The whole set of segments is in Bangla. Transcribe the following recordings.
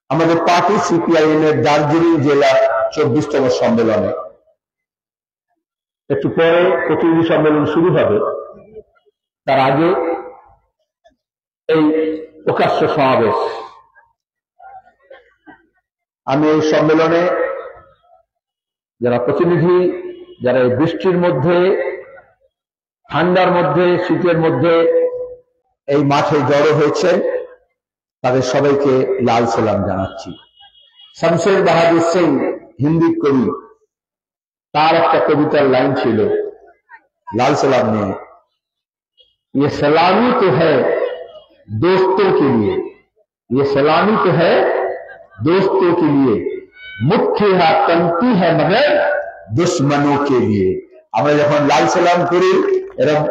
আমাদের পার্টি সিপিআইএম এর দার্জিলিং জেলা 24তম সম্মেলনে একটু পরে প্রতিনিধি সম্মেলন শুরু হবে। তার আগে এই প্রকাশ্য সমাবেশ। আমি এই সম্মেলনে যারা প্রতিনিধি, যারা এই বৃষ্টির মধ্যে, ঠান্ডার মধ্যে, শীতের মধ্যে এই মাঠে জড়ো হয়েছে, তাদের সবাইকে লাল সালাম জানাচ্ছি। শমশের বাহাদুর সিং হিন্দি কবি, তার একটা কবিতার লাইন ছিল লাল সালাম নিয়ে, ये सलामी तो है दोस्तों के लिए, ये सलामी तो है दोस्तों के लिए, मुट्ठी हाथ तंती है मगर दुश्मनों के लिए। আমরা যখন লাল সালাম করি এরকম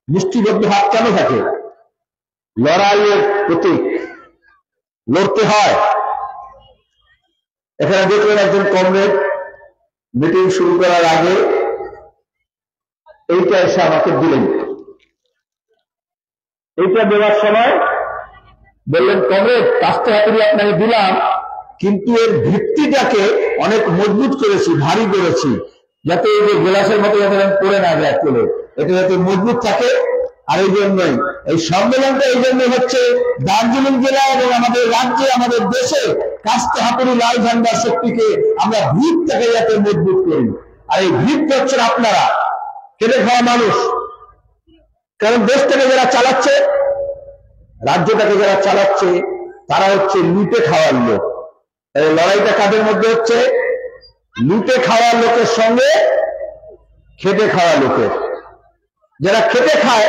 মুষ্টিবদ্ধ হাত কেন থাকে? লড়াইয়ের প্রতীক, লড়তে হয়। এখানে দেখলেন একজন কমরেড মিটিং শুরু করার আগে এইটা এসে আমাকে দিলেন। এইটা দেওয়ার সময় বললেন, কমরেড কাস্তে হাতুড়ি আপনাকে দিলাম, কিন্তু এর ভিত্তিটাকে অনেক মজবুত করেছি, ভারী করেছি, যাতে এই যে গ্লাসের মতো যাতে পড়ে না যায় চলে, এটা যাতে মজবুত থাকে। আর এই জন্যই এই সম্মেলনটা এই জন্য হচ্ছে দার্জিলিং জেলা এবং আমাদের রাজ্যে, আমাদের দেশে কাস্তে হাতুড়ি লাল ঝান্ডার শক্তিকে আমরা ভিতটাকে যাতে মজবুত করি। আর এই ভিত হচ্ছেন আপনারা, খেটে খাওয়া মানুষ। কারণ দেশটাকে যারা চালাচ্ছে, রাজ্যটাকে যারা চালাচ্ছে, তারা হচ্ছে লুটে খাওয়ার লোক। লড়াইটা কাদের মধ্যে হচ্ছে? লুটে খাওয়ার লোকের সঙ্গে খেটে খাওয়া লোকের। যারা খেটে খায়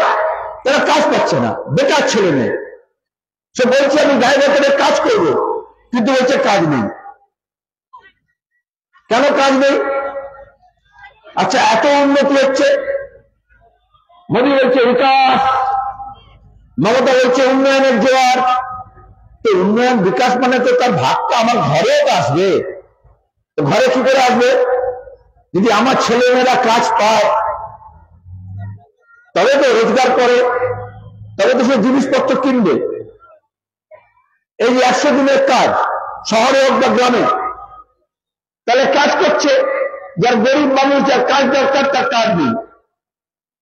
তারা কাজ পাচ্ছে না, বেকার ছেলে মেয়ে। সে বলছে আমি গায়ে ভেতরে কাজ করব, কিন্তু বলছে কাজ নেই। কেন কাজ নেই? আচ্ছা, এত উন্নতি হচ্ছে, মোদী বলছে বিকাশ, মমতা বলছে উন্নয়নের জোয়ার। তো উন্নয়ন বিকাশ মানে তো তার ভাগটা আমার ঘরেও আসবে। তো ঘরে কি করে আসবে? যদি আমার ছেলেমেয়েরা কাজ পায়, তবে তো রোজগার করে, তবে তো সে জিনিসপত্র কিনবে। এই যে 100 দিনের কাজ, শহরে হোক বা গ্রামে, তাহলে কাজ করছে। যার গরিব মানুষ, যার কাজ দরকার, তার কাজ নেই।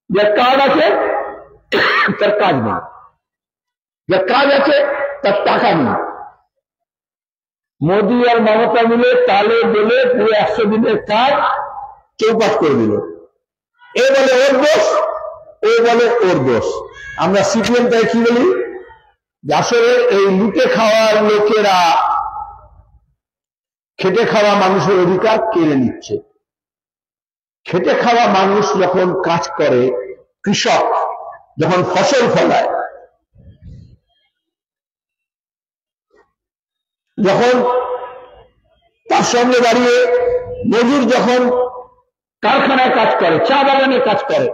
যার কাজ আছে তার কাজ নেই, যার কাজ আছে তার টাকা নেই। মোদী আর মমতা মিলে তালে বলে পুরো 100 দিনের কাজ চৌপাট করে দিল। এ বলে ওর দোষ, ও বলে ওর দোষ। আমরা সিপিএম তাই কি বলি? আসলে এই লুটে খাওয়ার লোকেরা খেটে খাওয়া মানুষের অধিকার কেড়ে নিচ্ছে। খেটে খাওয়া মানুষ যখন কাজ করে, কৃষক যখন ফসল ফলায়, যখন তার সঙ্গে দাঁড়িয়ে মজুর যখন কারখানায় কাজ করে, চা বাগানে কাজ করে,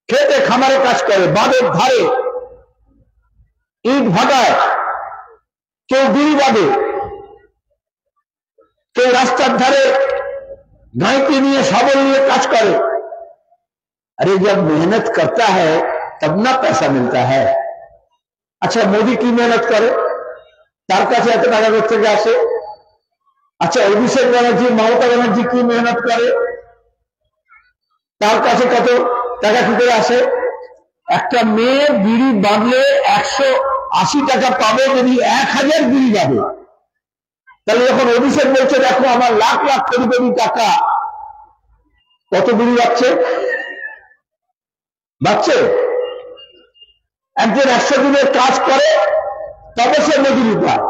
খেতে খামারে কাজ করে, বাঁধের ধারে ইট ভাটায়, কেউ বিড়ি বাঁধে, কেউ রাস্তার ধারে गायकी নিয়ে শাবল নিয়ে কাজ করে। अरे जब मेहनत करता है तब ना पैसा मिलता है। अच्छा, मोदी की मेहनत करे, তার কাছে এত টাকা কোথা থেকে আসে? আচ্ছা, অভিষেক ব্যানার্জি, মমতা ব্যানার্জি কি মেহনত করে, তার কাছে কত টাকা কি করে আসে? একটা মেয়ে বিড়ি বাঁধলে 180 টাকা পাবে যদি 1000 বিড়ি বাঁধে। তাহলে যখন অভিষেক বলছে দেখো আমার লাখ লাখ কোটি কোটি টাকা, কত বিড়ি বাঁচছে? একজন 100 দিনের কাজ করে, তবে সে মজুরি পায়।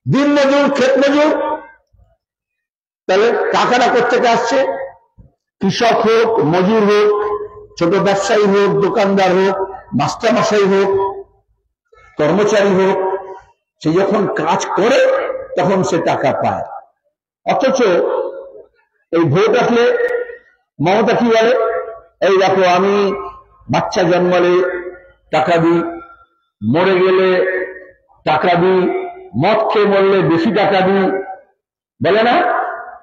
দিন মজুর, ক্ষেত মজুর। তাহলে টাকাটা কোথেকে আসছে? কৃষক হোক, মজুর হোক, ছোট ব্যবসায়ী হোক, দোকানদার হোক, মাস্টারমশাই হোক, কর্মচারী হোক, সে যখন কাজ করে তখন সে টাকা পায়। অথচ এই ভোট আসলে মমতা কি বলে? এই দেখো আমি বাচ্চা জন্মালে টাকা দিই, মরে গেলে টাকা দিই, মদ খেয়ে মরলে বেশি টাকা দিই, বলে না?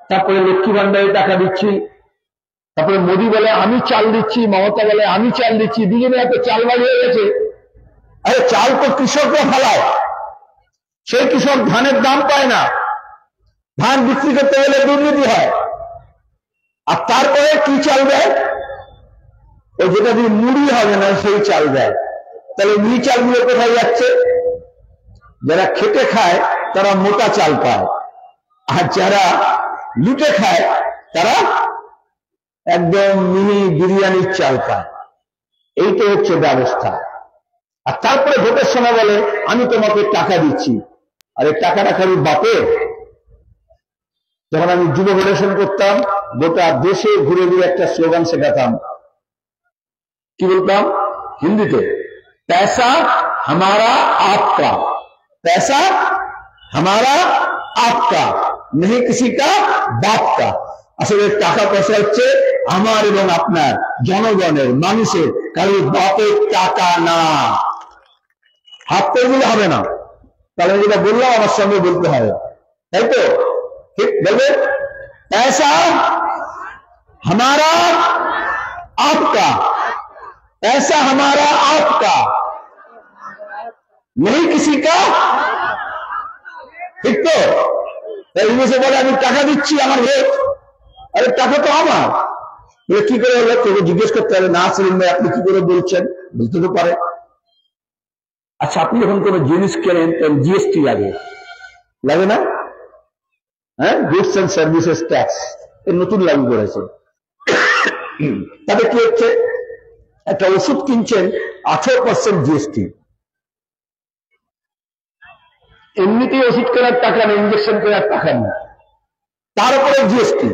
তারপরে লক্ষ্মী ভান্ডারে টাকা দিচ্ছি। তারপরে মোদী বলে আমি চাল দিচ্ছি, মমতা বলে আমি চাল দিচ্ছি, দুজনে এত চালবাজি হয়ে গেছে। আরে চাল তো কৃষকরা ফেলায়, সেই কৃষক ধানের দাম পায় না, ধান বিক্রি করতে গেলে দুর্নীতি হয়। আর তারপরে কি চাল দেয়? ওই যেটা দিয়ে মুড়ি হবে না সেই চাল দেয়। তাহলে মুড়ি চালগুলো কোথায় যাচ্ছে? যারা খেটে খায় তারা মোটা চাল পায়, আর যারা লুটে খায় তারা একদম মিনি বিরিয়ানির চাল পায়। এইটা হচ্ছে ব্যবস্থা। আর তারপরে ভোটের সময় বলে আমি তোমাকে টাকা দিচ্ছি। আরে টাকাটা খালি বাপের। যখন আমি যুব ফেডারেশন করতাম, গোটা দেশে ঘুরে ঘুরে একটা স্লোগান শেখাতাম। কি বলতাম হিন্দিতে? पैसा हमारा आपका, पैसा हमारा आपका, नहीं किसी का बाप का। আসলে টাকা পয়সা হচ্ছে আমার এবং আপনার, জনগণের, মানুষের, কারণ বাপের টাকা না। হাত করে দিলে হবে না। তাহলে যেটা বললাম আমার সঙ্গে বলতে হবে, তাই তো? ঠিক বলবে? पैसा हमारा आपका, पैसा हमारा आपका, नहीं किसी का। ঠিক তো? ইংলিশে বলে আমি টাকা দিচ্ছি আমার ভোট। আরে টাকা তো আমার। বলে কি করে হলো? তোকে জিজ্ঞেস করতে হবে, না সেলিম ভাই আপনি কি করে বলছেন? বলতে তো পারে। আচ্ছা, আপনি যখন কোনো জিনিস কেনেন তখন জিএসটি লাগে, লাগে না? হ্যাঁ, গুডস অ্যান্ড সার্ভিসেস ট্যাক্স এর নতুন লাগু করেছে। তবে কি হচ্ছে? একটা ওষুধ কিনছেন 18% জিএসটি। এমনিতেই ওষুধ কেনার টাকা নেই, ইঞ্জেকশন কেনার টাকা নেই, তার উপরে জিএসটি।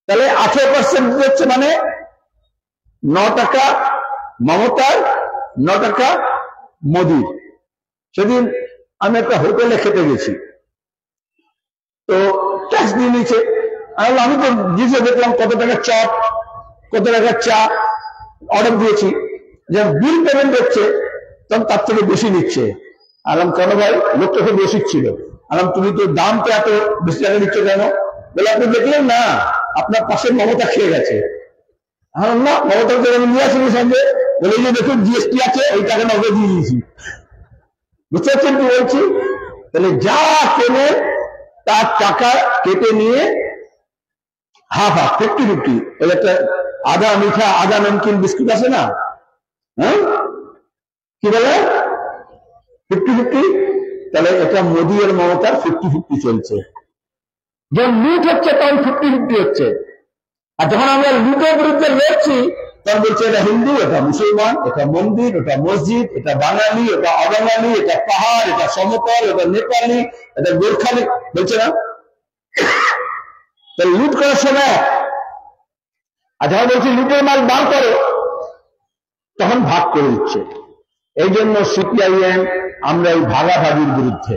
তাহলে 18% হচ্ছে মানে 9 টাকা মমতার, 9 টাকা মোদির। সেদিন আমি একটা হোটেলে খেতে গেছি, তো ট্যাক্স দিয়ে নিয়েছে। আমি তো জিনিসে দেখলাম কত টাকা চপ, কত টাকা চা অর্ডার দিয়েছি, যে বিল পেমেন্ট হচ্ছে তখন তার থেকে বেশি নিচ্ছে। আলাম কেন ভাই? লোকটা খুব বেশি ছিল। আলাম তুমি তো দামটা এত বেশি টাকা নিচ্ছ কেন? বলে আপনি দেখলেন না আপনার পাশে মমতা খেয়ে গেছে। আলাম না, মমতাকে আমি নিয়ে আসিনি সঙ্গে। বলে যে দেখুন জিএসটি আছে, ওই টাকাটা ওকে দিয়ে দিয়েছি। বুঝতে পারছেন কি বলছি? তাহলে যা কেনে তার টাকা কেটে নিয়ে হাফ হাফ, 50-50। ওই একটা আদা মিঠা, আদা নমকিন বিস্কুট আছে না, হ্যাঁ কি বলে 50-50। তাহলে এটা মোদী আর মমতার 50-50 চলছে। যখন লুট হচ্ছে তখন 50-50 হচ্ছে। আর যখন আমরা লুটের বিরুদ্ধে লড়ছি তখন বলছে এটা হিন্দু, এটা মুসলমান, এটা মন্দির, এটা মসজিদ, এটা বাঙালি, এটা অবাঙালি, এটা পাহাড়, এটা সমতল, এটা নেপালি, এটা গোর্খালি, বলছে না? তাহলে লুট করার সময়, আর যখন বলছি লুটের মাল বার করো, তখন ভাগ করে দিচ্ছে। এই জন্য সিপিআইএম আমরা এই ভাগাভাগির বিরুদ্ধে।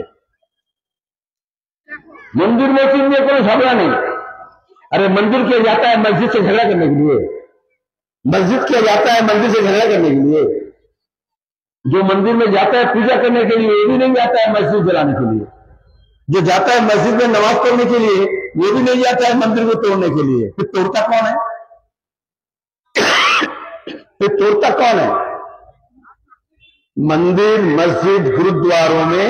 मंदिर मस्जिद में कोई झगड़ा नहीं। अरे मंदिर किया जाता है मस्जिद से झगड़ा करने के लिए, मस्जिद किया जाता है मंदिर से झगड़ा करने के लिए। जो मंदिर में जाता है पूजा करने के लिए, वो भी नहीं जाता है मस्जिद जलाने के लिए। जो जाता है मस्जिद में नमाज पढ़ने के लिए, वो भी नहीं जाता है मंदिर को तोड़ने के लिए। फिर तोड़ता कौन है? फिर तोड़ता कौन है? मंदिर, मस्जिद, गुरुद्वारों में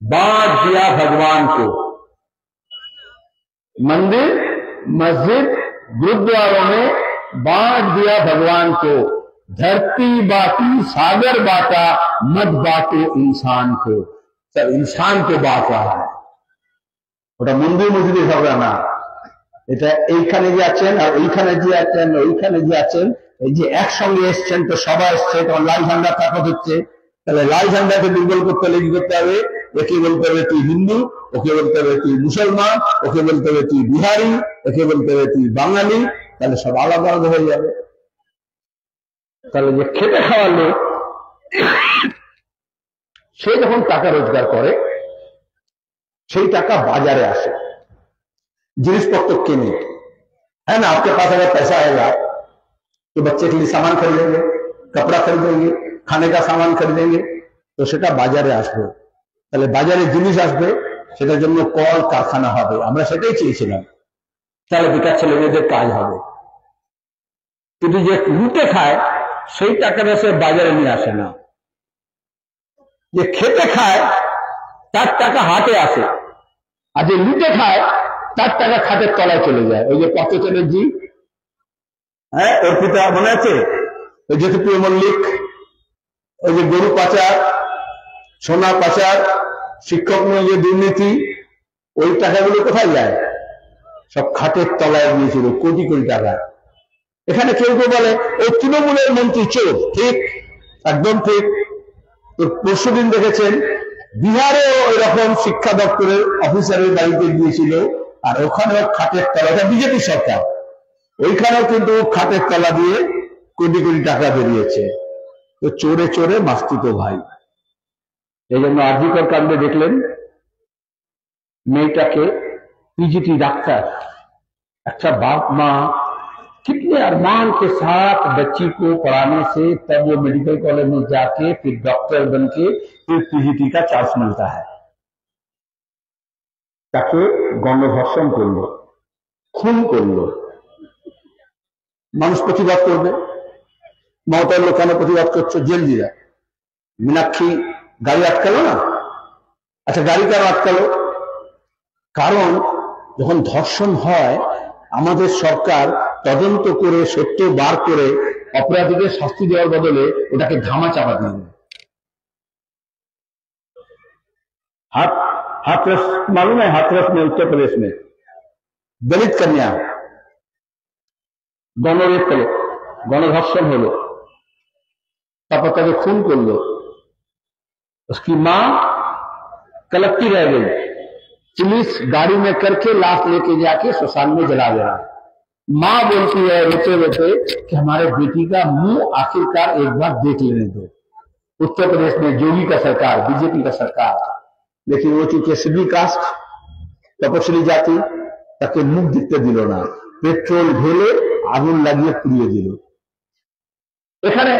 बांट दिया भगवान को। मंदिर, मस्जिद, गुरुद्वारों में बांट दिया भगवान को। धरती बांटी, सागर बांटा, मत बांटो इंसान को। सब इंसान को बांट रहा है। ওটা মন্দির মসজিদের ঝগড়া না। এটা এইখানে যে আছেন আর ওইখানে যে আছেন, ওইখানে যে আছেন, এই যে একসঙ্গে এসছেন, তো সবাই এসছে, তখন লাল ঝান্ডা তাকত হচ্ছে। তাহলে লাল ঝান্ডাকে দুর্বল করতে হলে কি করতে হবে? একে বলতে হবে তুই হিন্দু, ওকে বলতে হবে তুই মুসলমান, ওকে বলতে হবে তুই বিহারি, ওকে বলতে হবে তুই বাঙালি। তাহলে সব আলাদা আলাদা হয়ে যাবে। তাহলে যে খেটে খাওয়ার লোক, সে যখন টাকা রোজগার করে, সেই টাকা বাজারে আসে, জিনিসপত্র কেনে। है ना, आपके पास अगर पैसा आएगा तो बच्चे के लिए सामान खरीदेंगे, कपड़ा खरीदेंगे, खाने का सामान खरीदेंगे, तो সেটা বাজারে আসবে। তাহলে বাজারে জিনিস আসবে, সেটার জন্য কল কারখানা হবে। আমরা সেটাই চেয়েছিলাম। তাহলে বেকার ছেলে মেয়েদের কাজ হবে। কিন্তু যে লুটে খায় সেই টাকাটা সে বাজারে নিয়ে আসে না। যে খেতে খায় তার টাকা হাটে আসে, আর যে লুটে খায় তার টাকা খাটের তলায় চলে যায়। ওই যে পার্থ চ্যাটার্জি, হ্যাঁ, ওর পিতা মনে আছে, ওই জ্যোতিপ্রিয় মল্লিক, ওই যে গরু পাচার, সোনা পাচার, শিক্ষক নিয়ে যে দুর্নীতি, ওই টাকাগুলো কোথায় যায়? সব খাটের তলায় গিয়েছিল, কোটি কোটি টাকা। এখানে কেউ কেউ বলে ওই তৃণমূলের মন্ত্রী চোর, ঠিক, একদম ঠিক। তো পরশুদিন দেখেছেন বিহারেও ওই রকম শিক্ষা দপ্তরের অফিসারের বাড়িতে গিয়েছিল, আর ওখানেও খাটের তলা, এটা বিজেপি সরকার, ওইখানেও কিন্তু খাটের তলা দিয়ে কোটি কোটি টাকা বেরিয়েছে। তো চোরে চোরে মাস্তুতো ভাই। এই জন্য আরজিকর কাণ্ডে দেখলেন মেয়েটাকে पीजीटी डॉक्टर, अच्छा बाप माँ कितने अरमान के साथ बच्ची को पढ़ाने से तब वो मेडिकल कॉलेज में जाके फिर डॉक्टर बनके फिर पीजीटी का चांस मिलता है। তাকে গণধর্ষণ করলো, খুন করলো। মানুষ প্রতিবাদ করবে, মমতার লোক কেন প্রতিবাদ করছো? জেল দিলা। মীনাক্ষী গাড়ি আটকালো না, আচ্ছা গাড়ি কেন আটকালো? কারণ যখন ধর্ষণ হয় আমাদের সরকার তদন্ত করে সত্য বার করে অপরাধীদের শাস্তি দেওয়ার বদলে ওটাকে ধামা চাপা দিয়ে দেয়। हाथरस मालूम है, हाथरस में उत्तर प्रदेश में दलित कन्या गणरेप হলো, गणधर्षण হলো, তারপর তাকে খুন করলো। उसकी मां कलपती रह गई, पुलिस गाड़ी में करके लाश लेके जाके श्मशान में जला दे रहा है। मां बोलती है रोते रोते कि हमारे बेटी का मुंह आखिरकार एक बार देख लेने दो। उत्तर प्रदेश में योगी का सरकार, बीजेपी का सरकार, लेकिन वो चूंकि सिविल कास्ट, तपस्वी जाति, তাকে মুখ দেখতে দিল না, পেট্রোল ঢেলে আগুন লাগিয়ে পুড়িয়ে দিল। এখানে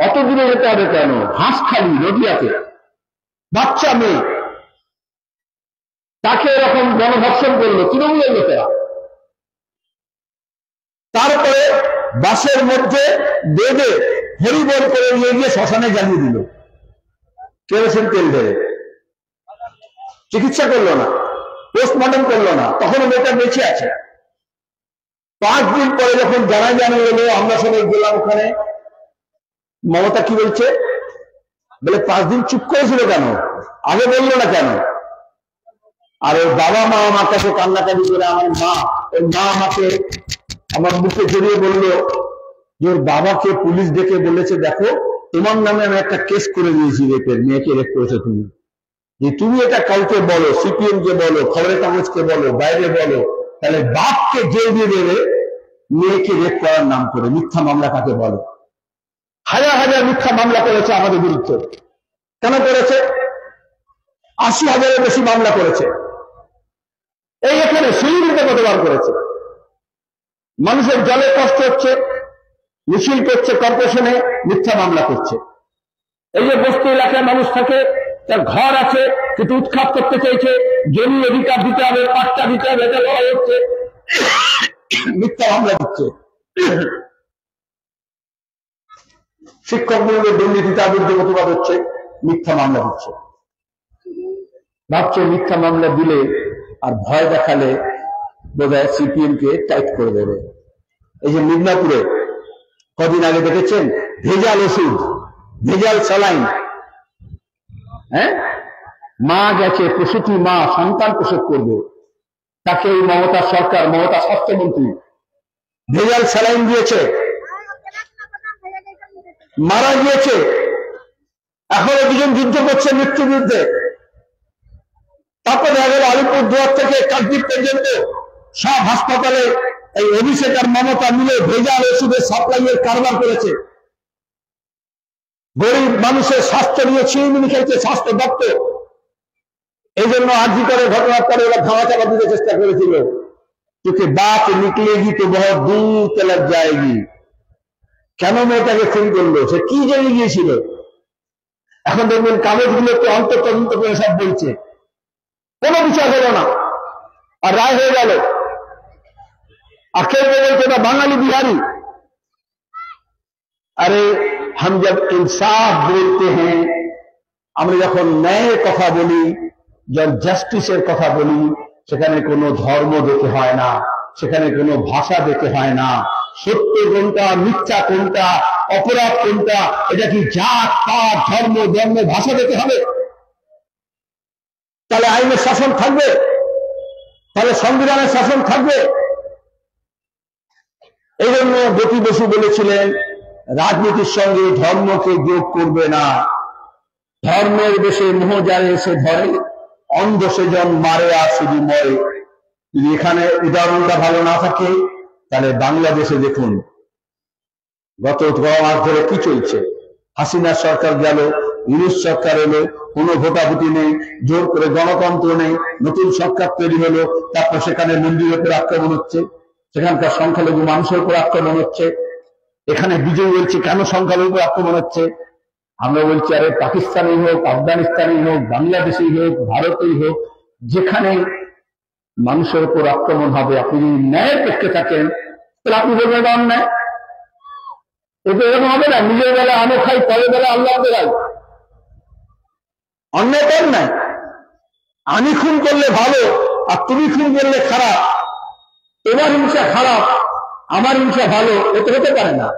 অত দূরে যেতে হবে কেন? হাঁসখালি নদিয়াতে বাচ্চা মেয়ে, তাকে এরকম গণধর্ষণ করলো তৃণমূলের লোকেরা। তারপরে বাসের মধ্যে বেঁধে হরিবোল করে নিয়ে গিয়ে শ্মশানে জ্বালিয়ে দিল কেরোসিন তেল ঢেলে। চিকিৎসা করলো না, পোস্টমর্টম করলো না, তখন মেয়েটা বেঁচে আছে। 5 দিন পরে যখন জানাজানি এলো, আমরা সবাই গেলাম ওখানে, মমতা কি বলছে? বলে 5 দিন চুপ করেছিল কেন, আগে বললো না কেন? আর ওর বাবা মা আমার কাছে কান্নাকাটি করে, আমার মা, ওর মা আমাকে আমার মুখে জড়িয়ে বললো যে ওর বাবাকে পুলিশ ডেকে বলেছে, দেখো তোমার নামে আমি একটা কেস করে দিয়েছি রেপের, মেয়েকে রেপ করেছো তুমি, যে তুমি এটা কাউকে বলো, সিপিএম কে বলো, খবরের কাগজকে বলো, বাইরে বলো, তাহলে বাপকে জেল দিয়ে দেবে মেয়েকে রেপ করার নাম করে। মিথ্যা মামলা কাকে বলে? হাজার হাজার মিথ্যা মামলা করেছে আমাদের বিরুদ্ধে। কেন করেছে? 80,000-এর বেশি মামলা করেছে। এই এখানে শিলিগুড়িতে কতবার করেছে। মানুষের জলে কষ্ট হচ্ছে, মিছিল করছে, কর্পোরেশনে মিথ্যা মামলা করছে। এই যে বস্তি এলাকায় মানুষ থাকে, তার ঘর আছে কিন্তু উৎখাত করতে চাইছে, জমি অধিকার দিতে হবে, পাট্টা দিতে হবে, এটা লড়াই হচ্ছে, মিথ্যা মামলা দিচ্ছে। শিক্ষক নিয়োগের দুর্নীতি, তার বিরুদ্ধে প্রতিবাদ হচ্ছে, মিথ্যা মামলা দিচ্ছে। ভাবছে মিথ্যা মামলা দিলে আর ভয় দেখালে বোধহয় সিপিএম কে টাইট করে দেবে। এই যে মিদনাপুরে কদিন আগে দেখেছেন ভেজাল ওষুধ, ভেজাল স্যালাইন, হ্যাঁ, মা গেছে, প্রসূতি মা সন্তান প্রসব করবে, তাকে এই মমতা সরকার, মমতা স্বাস্থ্যমন্ত্রী ভেজাল স্যালাইন দিয়েছে, মারা গিয়েছে। এখনো দুজন যুদ্ধ করছে মৃত্যুর বিরুদ্ধে। তারপরে দেখা গেল আলিপুরদুয়ার থেকে কাকদ্বীপ পর্যন্ত সব হাসপাতালে এই অভিষেক আর মমতা মিলে ভেজাল ওষুধের সাপ্লাইয়ের কারবার করেছে। গরিব মানুষের স্বাস্থ্য নিয়ে ছিনিমিনি খেলছে স্বাস্থ্য দপ্তর। এই জন্য আরজি করে ঘটনার পরে ওরা ধাওয়া চাপা দিতে চেষ্টা করেছিল, क्योंकि बात निकलेगी तो बहुत दूर तक जाएगी। কেন মেয়েটাকে খুন করলো, সে কি জেনে গিয়েছিল? এখন দেখবেন কাগজগুলোকে অন্তর্তদন্ত করে সব বলছে, কোনো বিচার হলো না, আর রায় হয়ে গেল। आखिर में बोलते ना बांगाली बिहारी। अरे हम जब इंसाफ बोलते हैं, আমরা যখন ন্যায়ের কথা বলি, যখন জাস্টিসের কথা বলি, সেখানে কোনো ধর্ম দেখে হয় না, সেখানে কোনো ভাষা দেখে হয় না। সত্য কোনটা, মিথ্যা কোনটা, অপরাধ কোনটা, এটা কি জাত পাত ধর্ম ধর্ম ভাষা দেখে হবে? তাহলে আইনের শাসন থাকবে? তাহলে সংবিধানের শাসন থাকবে? এই জন্য জ্যোতি বসু বলেছিলেন রাজনীতির সঙ্গে ধর্মকে যোগ করবে না। ধর্মের বেশে মোহজারে এসে ধরে, অন্ধ সেজন মারে আর শুধু মরে। যদি এখানে উদাহরণটা ভালো না থাকে, তাহলে বাংলাদেশে দেখুন গত 12 মাস ধরে কি চলছে। হাসিনা সরকার গেল, ইউনূস সরকার এলো, কোনো ভোটাভুটি নেই, জোর করে গণতন্ত্র নেই, নতুন সরকার তৈরি হলো, তারপর সেখানে মন্দিরের উপর আক্রমণ হচ্ছে, সেখানকার সংখ্যালঘু মানুষের উপর আক্রমণ হচ্ছে। এখানে বিজয় বলছে কেন সংখ্যালঘু আক্রমণ হচ্ছে? আমরা বলছি আরে পাকিস্তানি হোক, আফগানিস্তানি হোক, বাংলাদেশি হোক, ভারতেই হোক, যেখানে মানুষের উপর আক্রমণ হবে, আপনি যদি ন্যায়ের পক্ষে থাকেন তাহলে আপনি বলবেন এটা অন্যায়। এটা এরকম হবে না, নিজের বেলা আনো খাই, পরের বেলা আল্লাহ বেলায়। অন্যায় তো অন্যায়। আমি খুন করলে ভালো আর তুমি খুন করলে খারাপ, তোমার হিংসা খারাপ আমার হিংসা ভালো, এটা হতে পারে না।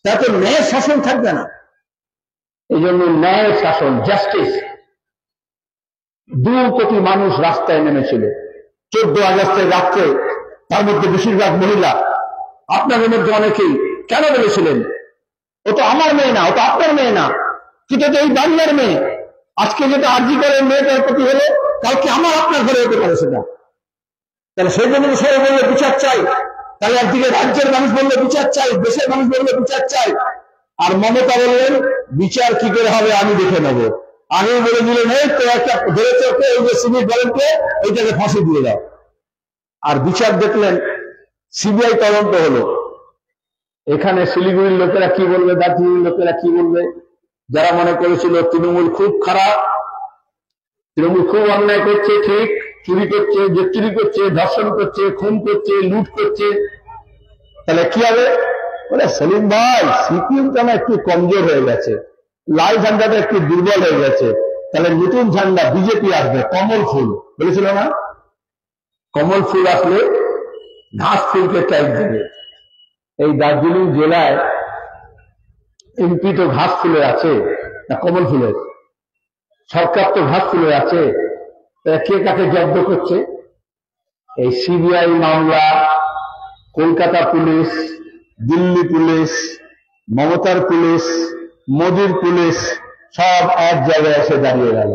তাতে ন্যায়ের শাসন থাকবে না। এই জন্য ন্যায় শাসন, জাস্টিস। 2 কোটি মানুষ রাস্তায় নেমেছিল 14 আগস্টের রাত্রে, তার মধ্যে বেশিরভাগ মহিলা। আপনাদের মধ্যে অনেকেই কেন বলেছিলেন ও তো আমার মেয়ে না, ও তো আপনার মেয়ে না, কিন্তু তো এই বাংলার মেয়ে। আজকে যেটা আরজি করে মেয়েটার প্রতি হলো, কালকে আমার আপনার ঘরে হতে পারে সেটা। তাহলে সেই জন্য সবাই বললে বিচার চাই। তাহলে একদিকে রাজ্যের মানুষ বললে বিচার চাই, দেশের মানুষ বললে বিচার চাই। আর মমতা বললেন বিচার কি করে হবে আমি দেখে নেব। আগেই বলে দিলেন এই তো একটা ধরেছে ওকে, ওই যে সিভিক বলেনকে ওইটাকে ফাঁসি দিয়ে দাও। আর বিচার দেখলেন সিবিআই তদন্ত হলো। এখানে শিলিগুড়ির লোকেরা কি বলবে, দার্জিলিং লোকেরা কি বলবে? যারা মনে করেছিল তৃণমূল খুব খারাপ, তৃণমূল খুব অন্যায় করছে, ঠিক চুরি করছে, চুরি করছে, ধর্ষণ করছে, খুন করছে, লুট করছে, তাহলে কি হবে? বলে সেলিম ভাই সিপিএমটা না একটু কমজোর হয়ে গেছে, লাল ঝান্ডাটা একটু দুর্বল হয়ে গেছে, তাহলে নতুন ঝান্ডা বিজেপি আসবে, কমল ফুল বলেছিল না? কমল ফুল আসলে ঘাস ফুলকে টাইপ দেবে। এই দার্জিলিং জেলায় এমপি তো ঘাস ফুলে আছে না কমল ফুলের? সরকার তো ঘাস ফুলে আছে। কে কাকে জব্দ করছে? এই সিবিআই মামলা, কলকাতা পুলিশ, দিল্লি পুলিশ, মমতার পুলিশ, মোদির পুলিশ সব এক জায়গায় এসে দাঁড়িয়ে গেল।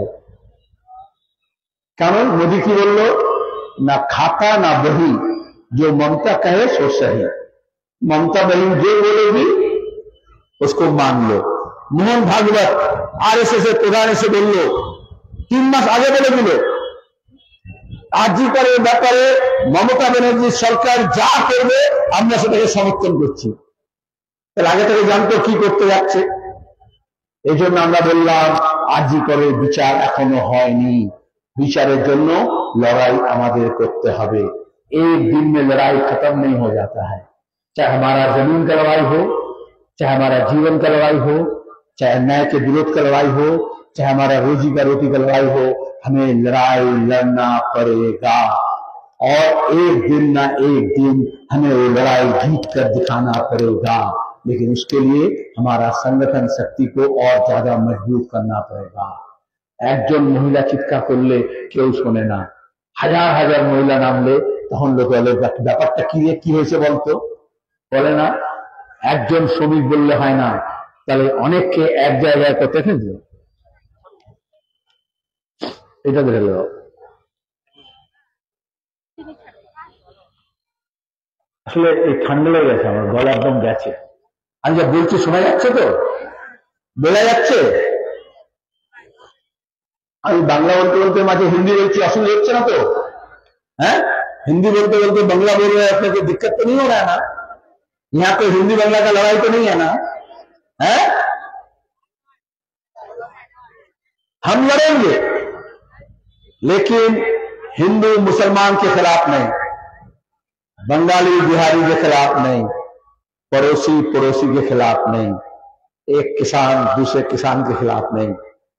কারণ মোদি কি বলল না, खाता ना बही जो ममता कहे सो सही, ममता बहन जो बोलेगी उसको मान लो। मोहन भागवत आरएसएस এর প্রধান এসে বলল 3 মাস আগে বলে দিল আরজি করে ব্যাপারে মমতা ব্যানার্জি সরকার যা করবে আমরা সেটাকে সমর্থন করছি। তাহলে আগে থেকে জানতো কি করতে যাচ্ছে। এই জন্য আমরা বললাম আরজি করে বিচার এখনো হয়নি, বিচারের জন্য लड़ाई আমাদের করতে হবে। एक दिन में लड़ाई खत्म नहीं हो जाता है, चाहे हमारा जमीन का लड़ाई हो, चाहे हमारा जीवन का लड़ाई हो, चाहे न्याय के विरोध का लड़ाई हो, चाहे हमारा रोजी का रोटी का लड़ाई हो, हमें लड़ाई लड़ना पड़ेगा। और एक दिन ना एक दिन हमें वो लड़ाई जीत कर दिखाना पड़ेगा। लेकिन उसके लिए हमारा संगठन शक्ति को और ज्यादा मजबूत करना पड़ेगा। একজন মহিলা চিৎকার করলে কেউ শোনে না, হাজার হাজার মহিলা নামলে তখন লোক বলে ব্যাপারটা কি হয়েছে বলতো, বলে না। একজন শ্রমিক বললে হয় না, তাহলে অনেককে এক জায়গায় করতে থাকবে। এটা দেখে গেল। আসলে এই ঠান্ডা লেগে গেছে, আমার গলা একদম গেছে। আমি যা বলছি শোনা যাচ্ছে তো, বোঝা যাচ্ছে? আমি বাংলা বলতে বলতে মাঝে হিন্দি বলছি, অসুবিধা হচ্ছে না তো? হ্যাঁ, हिंदी बोलते बोलते बंगला बोल रहे हैं, अपने को दिक्कत तो नहीं हो रहा है ना? यहाँ पे हिंदी बंगला का लड़ाई तो नहीं है ना? है? हम लड़ेंगे, लेकिन हिंदू मुसलमान के खिलाफ नहीं, बंगाली बिहारी के खिलाफ नहीं, पड़ोसी पड़ोसी के खिलाफ नहीं, एक किसान दूसरे किसान के खिलाफ नहीं,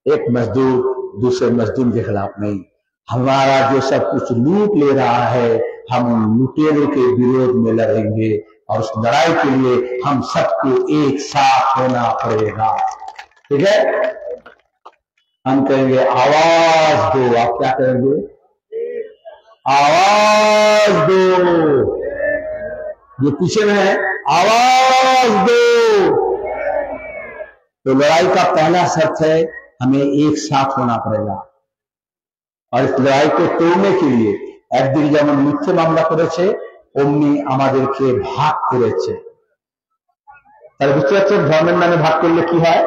एक मजदूर दूसरे मजदूर के खिलाफ नहीं। हमारा जो सब कुछ लूट ले रहा है, हम उन लुटेरों के विरोध में लड़ेंगे और उस लड़ाई के लिए हम सबको एक साथ होना पड़ेगा। ठीक है, हम कहेंगे आवाज दो। आप क्या कहेंगे? आवाज दो। जो पीछे में है, आवाज दो। तो लड़ाई का पहला शर्त है हमें एक साथ होना पड़ेगा। और इस लड़ाई को तोड़ने के लिए একদিকে যেমন মিথ্যে মামলা করেছে অমনি আমাদেরকে ভাগ করেছে। তাহলে বুঝতে পারছেন ধর্মের নামে ভাগ করলে কি হয়?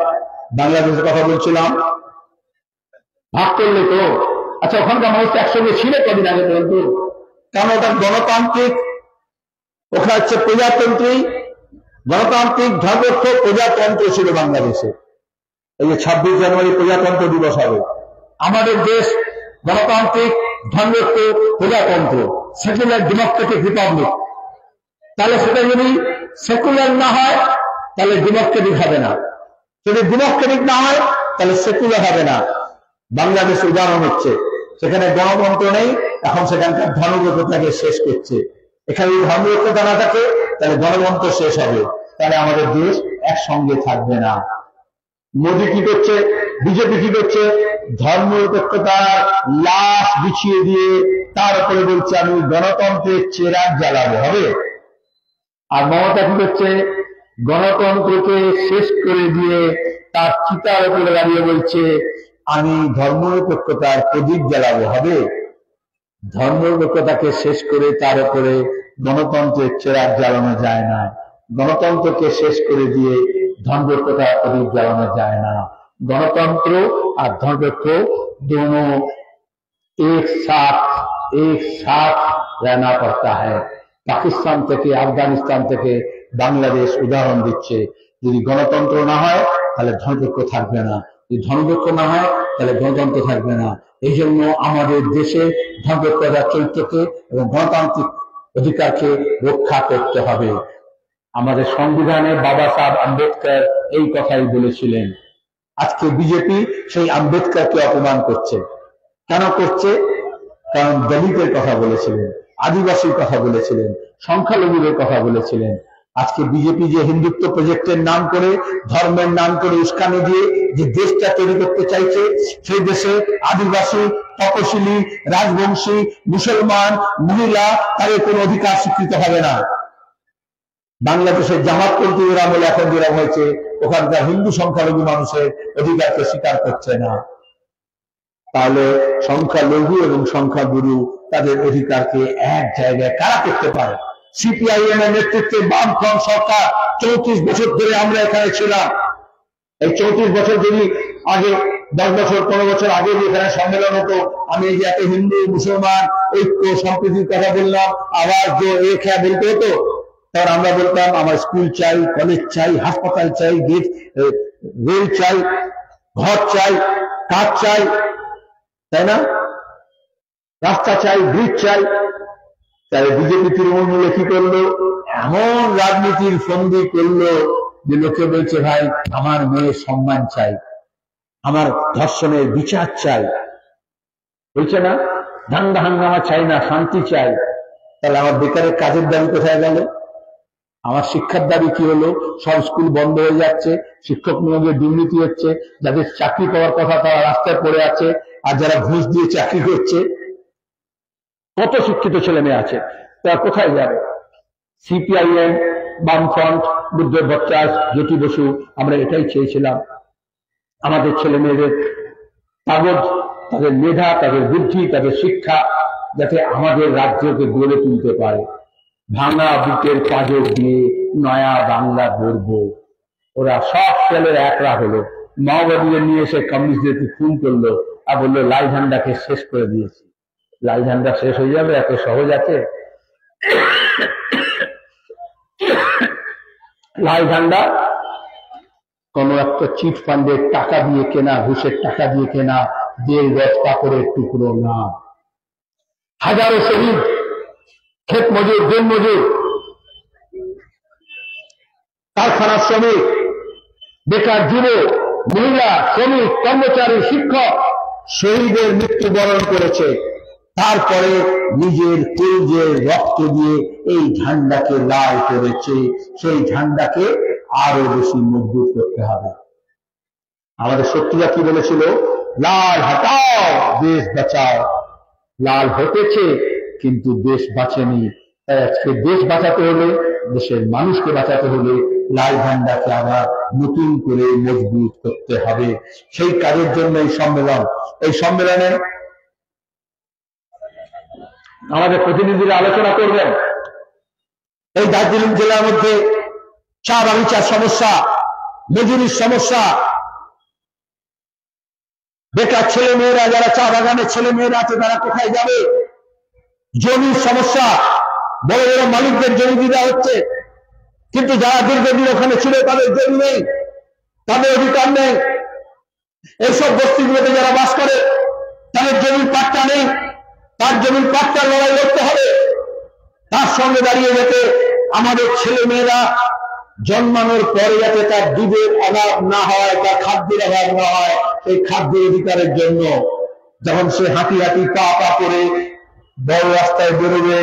বাংলাদেশের কথা বলছিলাম, ভাগ করলে তো আচ্ছা ওখানকার মানুষ একসঙ্গে ছিল কদিন আগে পর্যন্ত, কারণ ওটা গণতান্ত্রিক, ওখানে হচ্ছে প্রজাতন্ত্রী, গণতান্ত্রিক ধর্মনিরপেক্ষ প্রজাতন্ত্র ছিল বাংলাদেশে। এই যে 26 জানুয়ারি প্রজাতন্ত্র দিবস হবে, আমাদের দেশ গণতান্ত্রিক ধর্মনিরপেক্ষ প্রজাতন্ত্র, সেকুলার ডেমোক্রেটিক রিপাবলিক। তাহলে সেটা যদি সেকুলার না হয় তাহলে ডেমোক্রেটিক হবে না, যদি ডেমোক্রেটিক না হয় তাহলে সেকুলার হবে না। বাংলাদেশ উদাহরণ হচ্ছে, সেখানে গণতন্ত্র নেই, এখন সেখানকার ধর্মনিরপেক্ষতাকে শেষ করছে। এখানে যদি ধর্মনিরপেক্ষতা না থাকে তাহলে গণতন্ত্র শেষ হবে, তাহলে আমাদের দেশ একসঙ্গে থাকবে না। মোদী কি করছে, বিজেপি কি করছে? ধর্মনিরপেক্ষতার লাশ বিছিয়ে দিয়ে তার উপরে বলছে আমি গণতন্ত্রের চেরাগ জ্বালাবো, হবে? আর মমতা কি করছে? গণতন্ত্রকে শেষ করে দিয়ে তার চিতার উপরে দাঁড়িয়ে বলছে আমি ধর্মনিরপেক্ষতার প্রদীপ জ্বালাবো, হবে? ধর্মনিরপেক্ষতাকে শেষ করে তার উপরে গণতন্ত্রের চেরাগ জ্বালানো যায় না, গণতন্ত্রকে শেষ করে দিয়ে ধর্মনিরপেক্ষতার প্রদীপ জ্বালানো যায় না। गणतंत्र और धर्मनिरपेक्ष दोनों एक साथ रहना पड़ता है। पाकिस्तान থেকে আফগানিস্তান থেকে বাংলাদেশ উদাহরণ দিচ্ছে, যদি গণতন্ত্র না হয় তাহলে ধর্মনিরপেক্ষ থাকবে না, যদি ধর্মনিরপেক্ষ না হয় তাহলে গণতন্ত্র থাকবে না। এই জন্য আমাদের দেশে ধর্মনিরপেক্ষতার চরিত্রকে এবং গণতান্ত্রিক অধিকারকে রক্ষা করতে হবে। আমাদের সংবিধানে বাবা সাহেব আম্বেদকর এই কথাই বলেছিলেন। আজকে বিজেপি সেই আম্বেদকরকে অপমান করছে। কেন করছে? কারণ দলিতের কথা বলেছিলেন, আদিবাসীর কথা বলেছিলেন, সংখ্যালঘুদের কথা বলেছিলেন। আজকে বিজেপি যে হিন্দুত্ব প্রজেক্টের নাম করে, ধর্মের নাম করে উস্কানি দিয়ে যে দেশটা তৈরি করতে চাইছে, সেই দেশে আদিবাসী, তপশিলি, রাজবংশী, মুসলমান, মহিলা তাদের কোনো অধিকার স্বীকৃত হবে না। বাংলাদেশের জামাতপন্থীদের আমলে এখন যেরকম হয়েছে, ওখানকার হিন্দু সংখ্যালঘু মানুষের অধিকারকে স্বীকার করছে না। তাহলে সংখ্যালঘু এবং সংখ্যাগুরু তাদের অধিকারকে এক জায়গায় কারা করতে পারে? সিপিআইএম এর নেতৃত্বে বামফ্রন্ট সরকার 34 বছর ধরে আমরা এখানে ছিলাম। এই 34 বছর যদি আগে 10 বছর 15 বছর আগে যে এখানে সম্মেলন হতো, আমি এই যে এত হিন্দু মুসলমান ঐক্য সম্প্রীতির কথা বললাম, আবার যে এক হ্যাঁ বলতে হতো, তখন আমরা বলতাম আমার স্কুল চাই, কলেজ চাই, হাসপাতাল চাই, গেট রেল চাই, ঘর চাই, কাজ চাই, তাই না? রাস্তা চাই, ব্রিজ চাই। তাহলে বিজেপি তৃণমূল মিলে কি করলো? এমন রাজনীতির ফন্দি করলো যে লোকে বলছে ভাই আমার মেয়ের সম্মান চাই, আমার ধর্ষণের বিচার চাই, বলছে না? দাঙ্গা হাঙ্গামা চাই না, শান্তি চাই। তাহলে আমার বেকারের কাজের দাবি কোথায় গেল? আমার শিক্ষার দাবি কি হলো? সব স্কুল বন্ধ হয়ে যাচ্ছে, শিক্ষক নিয়োগে দুর্নীতি হচ্ছে, যাদের চাকরি পাওয়ার কথা তারা রাস্তায় পড়ে আছে, আর যারা ঘুষ দিয়ে চাকরি করছে, কত শিক্ষিত ছেলে মেয়ে আছে, তারা কোথায় যাবে? সিপিআইএম, বামফ্রন্ট, বুদ্ধ ভট্টাচার্য, জ্যোতি বসু, আমরা এটাই চেয়েছিলাম আমাদের ছেলে মেয়েদের কাগজ, তাদের মেধা, তাদের বুদ্ধি, তাদের শিক্ষা যাতে আমাদের রাজ্যকে গড়ে তুলতে পারে। ভাঙা বুকের পাঁজর দিয়ে নয়া বাংলা গড়ব। ওরা সব ছেলের একরা হলো, মাওবাদীদের নিয়ে এসে কমিউনিস্টদেরকে খুন করলো আর বললো লাল ঝান্ডাকে শেষ করে দিয়েছি। লাল ঝান্ডা শেষ হয়ে যাবে এত সহজ আছে? লাল ঝান্ডা কোন একটা চিট ফান্ডের টাকা দিয়ে কেনা, ঘুষের টাকা দিয়ে কেনা 1.5 গজ কাপড়ের টুকরো না। হাজারো শহীদ ক্ষেত মজুর, দিন মজুর, কারখানার শ্রমিক, বেকার যুবক, মহিলা, শ্রমিক, কর্মচারী, শিক্ষক শহীদের মৃত্যুবরণ করেছে। তারপরে নিজের তেজের রক্ত দিয়ে এই ঝান্ডাকে লাল করেছে। সেই ঝান্ডাকে আরো বেশি মজবুত করতে হবে। আমাদের শত্রুরা কি বলেছিল? লাল হটাও, দেশ বাঁচাও। লাল হতেছে কিন্তু দেশ বাঁচেনি। তাই আজকে দেশ বাঁচাতে হলে, দেশের মানুষকে বাঁচাতে হলে লাল ঝান্ডাকে আবার নতুন করে মজবুত করতে হবে। সেই কাজের জন্য এই সম্মেলন। এই সম্মেলনে আমাদের প্রতিনিধিরা আলোচনা করবেন এই দার্জিলিং জেলার মধ্যে চা বাগিচার সমস্যা, মজুরির সমস্যা, বেকার ছেলে মেয়েরা, যারা চা বাগানের ছেলে মেয়েরা আছে তারা কোথায় যাবে, জমির সমস্যা, বড় বড় মালিকদের জমি দিতে হচ্ছে, কিন্তু যারা দীর্ঘদিন ওখানে ছিল তাদের জমি নেই, তাদের অধিকার নেই। এইসব বস্তিগুলোতে যারা বাস করে তাদের জমির পাট্টা নেই। তার জমির পাট্টা লড়াই করতে হবে। তার সঙ্গে দাঁড়িয়ে যেতে আমাদের ছেলে মেয়েরা জন্মানোর পরে যাতে তার দুধের অভাব না হয়, তার খাদ্যের অভাব না হয়, সেই খাদ্যের অধিকারের জন্য যখন সে হাঁটি হাঁটি পা পা করে বড় রাস্তায় বেরোবে,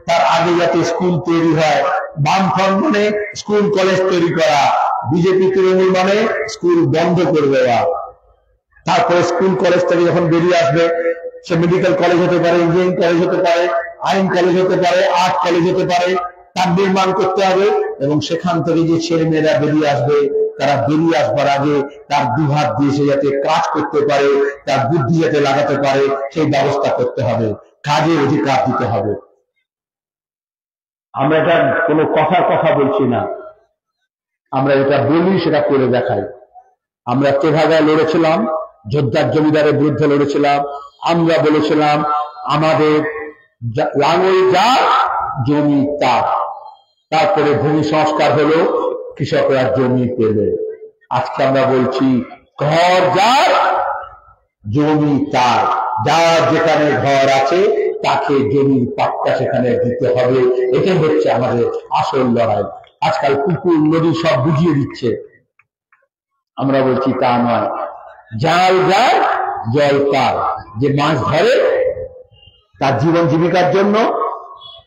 তার আগে যাতে স্কুল তৈরি হয়। বামফ্রন্ট মানে স্কুল কলেজ তৈরি করা, বিজেপি তৃণমূল মানে স্কুল বন্ধ করে দেওয়া। তারপরে স্কুল কলেজ থেকে যখন বেরিয়ে আসবে, সে মেডিকেল কলেজ হতে পারে, ইঞ্জিনিয়ারিং কলেজ হতে পারে, আইন কলেজ হতে পারে, আর্ট কলেজ হতে পারে, তার নির্মাণ করতে হবে। এবং সেখান থেকে যে ছেলে মেয়েরা বেরিয়ে আসবে, তারা বেরিয়ে আসবার আগে তার দুহাত দিয়ে সে যাতে কাজ করতে পারে, তার বুদ্ধি যাতে লাগাতে পারে, সেই ব্যবস্থা করতে হবে। কাজের অধিকার দিতে হবে। আমরা এটা কোনো কথা বলছি না, আমরা এটা বলি, সেটা করে দেখাই। আমরা তেভাগায় লড়েছিলাম, যোদ্ধার জমিদারের বিরুদ্ধে লড়েছিলাম। আমরা বলেছিলাম আমাদের লাঙল যার, জমি তার। তারপরে ভূমি সংস্কার হলো, কৃষকরা জমি পেল। আজকে আমরা বলছি ঘর যার, জমি তার। যার যেখানে ঘর আছে তাকে জমির পাট্টা সেখানে দিতে হবে। এটাই হচ্ছে আমাদের আসল লড়াই। আজকাল পুকুর নদী সব বুঝিয়ে দিচ্ছে, আমরা বলছি তা নয়। জাল যার, জল তার। যে মাছ ধরে তার জীবন জীবিকার জন্য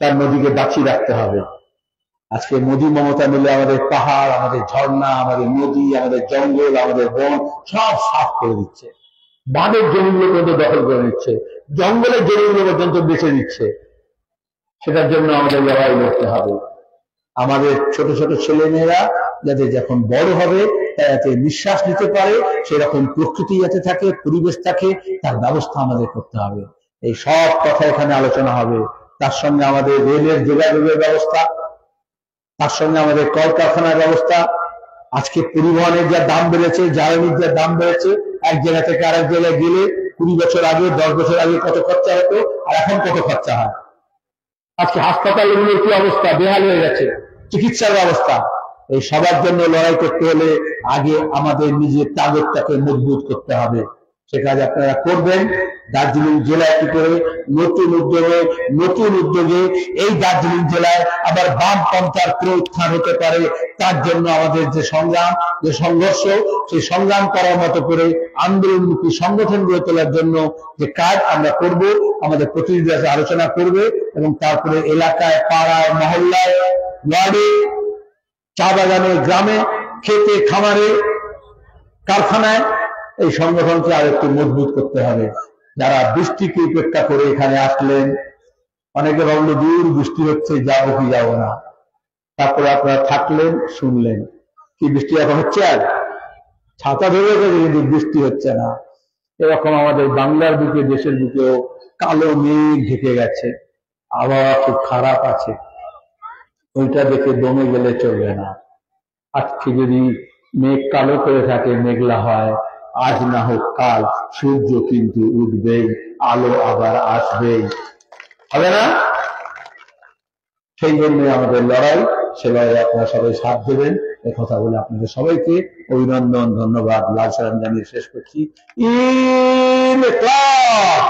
তার নদীকে বাঁচিয়ে রাখতে হবে। আজকে মোদী মমতা মিলে আমাদের পাহাড়, আমাদের ঝর্ণা, আমাদের নদী, আমাদের জঙ্গল, আমাদের বন সব সাফ করে দিচ্ছে। বাঁধের জমিগুলো পর্যন্ত দখল করে নিচ্ছে, জঙ্গলের জমিগুলো পর্যন্ত বেছে দিচ্ছে। সেটার জন্য আমাদের লড়াই লড়তে হবে। আমাদের ছোট ছোট ছেলে মেয়েরা যাতে যখন বড় হবে যাতে নিঃশ্বাস নিতে পারে, সেরকম প্রকৃতি যাতে থাকে, পরিবেশ থাকে, তার ব্যবস্থা আমাদের করতে হবে। এই সব কথা এখানে আলোচনা হবে। তার সঙ্গে আমাদের রেলের যোগাযোগের ব্যবস্থা, তার সঙ্গে আমাদের কলকারখানার ব্যবস্থা। আজকে পরিবহনের যা দাম বেড়েছে, জ্বালানির যা দাম বেড়েছে, এক জায়গা থেকে আরেক জায়গায় গেলে 20 বছর আগে, 10 বছর আগে কত খরচা হতো আর এখন কত খরচা হয়। আজকে হাসপাতালগুলোর কি অবস্থা, বেহাল হয়ে গেছে চিকিৎসার ব্যবস্থা। এই সবার জন্য লড়াই করতে হলে আগে আমাদের নিজের তাগতটাকে মজবুত করতে হবে। সে কাজ আপনারা করবেন। দার্জিলিং জেলায় কি করে নতুন উদ্যোগে এই দার্জিলিং জেলায় আবার বামপন্থার পুনরুত্থান হতে পারে, তার জন্য আমাদের যে সংগ্রাম, যে সংঘর্ষ, সেই সংগ্রাম করার মতো করে আন্দোলনমুখী সংগঠন গড়ে তোলার জন্য যে কাজ আমরা করব, আমাদের প্রতিনিধিরা আলোচনা করবে। এবং তারপরে এলাকায়, পাড়ায়, মহল্লায়, ওয়ার্ডে, চা বাগানে, গ্রামে, খেতে, খামারে, কারখানায় এই সংগঠনকে আর একটু মজবুত করতে হবে। যারা বৃষ্টিকে উপেক্ষা করে এখানে আসলেন, অনেকে ভাবলো দূর বৃষ্টি হচ্ছে, যাবো কি যাবো না। তারপরে আপনারা থাকলেন, শুনলেন কি বৃষ্টি এখন হচ্ছে, আর ছাতা ধরে রেখেছে কিন্তু বৃষ্টি হচ্ছে না। এরকম আমাদের বাংলার বুকে, দেশের বুকেও কালো মেঘ ঢেকে গেছে, আবহাওয়া খুব খারাপ আছে। ওইটা দেখে দমে গেলে চলবে না। আজকে যদি মেঘ কালো করে থাকে, মেঘলা হয়, আজ না হোক কাল সূর্য কিন্তু উঠবেই, আলো আবার আসবেই, হবে না? সেই জন্য আমাদের লড়াই। সে লড়াই আপনারা সবাই সাথ দেবেন। এই কথা বলে আপনাদের সবাইকে অভিনন্দন, ধন্যবাদ, লাল সালাম জানিয়ে শেষ করছি। ইনকলাব।